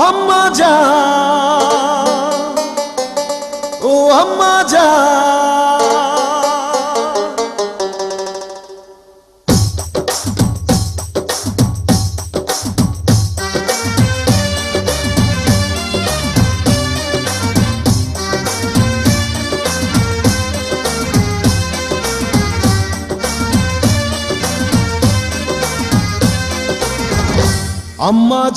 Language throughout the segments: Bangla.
আম্মা জান, ও আম্মা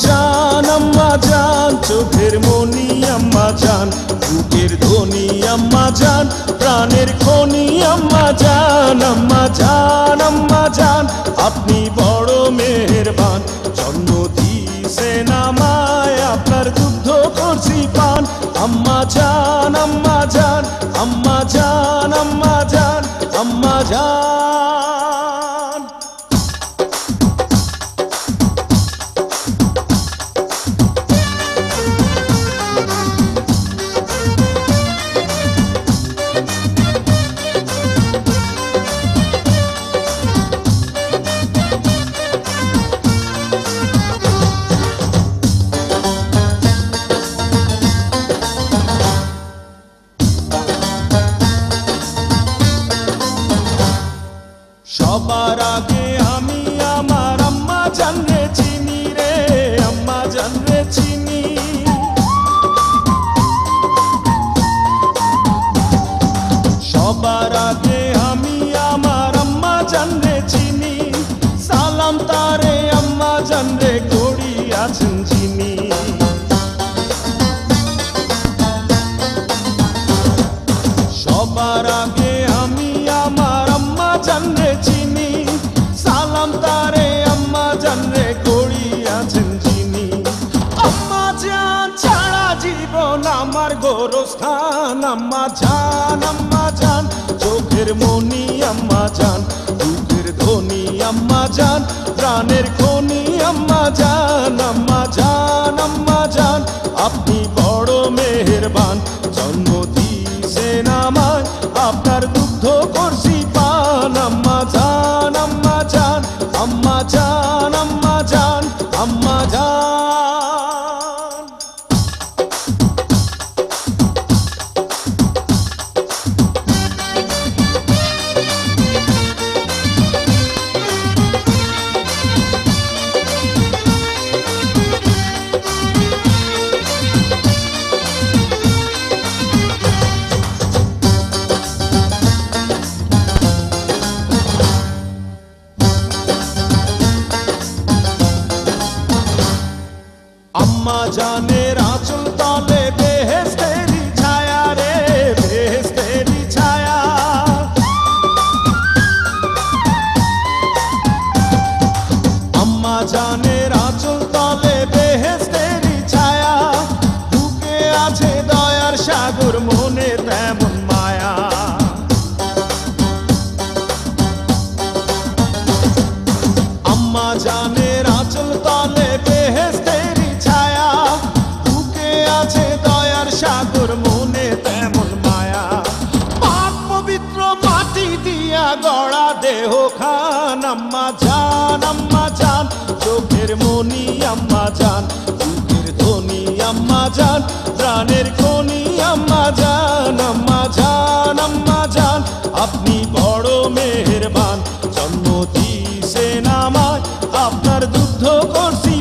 জান, আম্মা জান চোখের মনি আম্মা জান, বুকের ধ্বনি আম্মা জান, প্রাণের খনি আম্মা জান। আম্মা জান আপনি বড় মেহেরবান, জন্ম দিয়েছেন আমায়, আপনার দুগ্ধ করছি পান। আম্মা জান, আম্মা জান, আম্মা জান, আম্মা জান, আম্মা জান। সবার আগে আমি আমার আম্মা জানরে চিনি রে, আম্মা জানরে চিনি। সবার আগে আমি আমার আম্মা জানরে চিনি, সালাম তারে আম্মা জানরে করি আছেন চিনি। সবার আগে আমি আমার আম্মা জানরে চিনি, সালাম তারে আম্মা জানরে করি আছেন চিনি। আম্মা জান ছাড়া জীবন আমার গোরস্থান। আম্মা জান চোখের মনি আম্মা জান, বুকের ধ্বনি আম্মা জান, প্রাণের খনি আম্মা জান। আম্মা জান আপনি বড় মেহেরবান, জন্ম দিয়েছেন আমায়, আপনার দুগ্ধ করছি পান। আম্মা জান, আম্মা জান, আম্মা জান, আম্মা জান, আম্মা জান। আম্মা জানের আঁচল তলে বেহেশতেরি ছায়া রে, বেহেশতেরি ছায়া। আম্মা জানের আঁচল তলে বেহেশতেরি ছায়া, বুকে আছে দয়ার সাগর, মনে তেমন মায়া। আম্মা জানের আঁচল তলে বেহেশতেরি ছায়া, বুকে আছে দয়ার সাগর, মনে তেমন মায়া। পাক পবিত্র মাটি দিয়া গড়া দেহ খান। আম্মা জান চোখের মনি আম্মা জান, বুকের ধ্বনি আম্মা জান, প্রাণের খনি আম্মা জান। আম্মা জান আপনি বড় মেহেরবান, জন্ম দিয়েছেন আমায়, আপনার দুগ্ধ করছি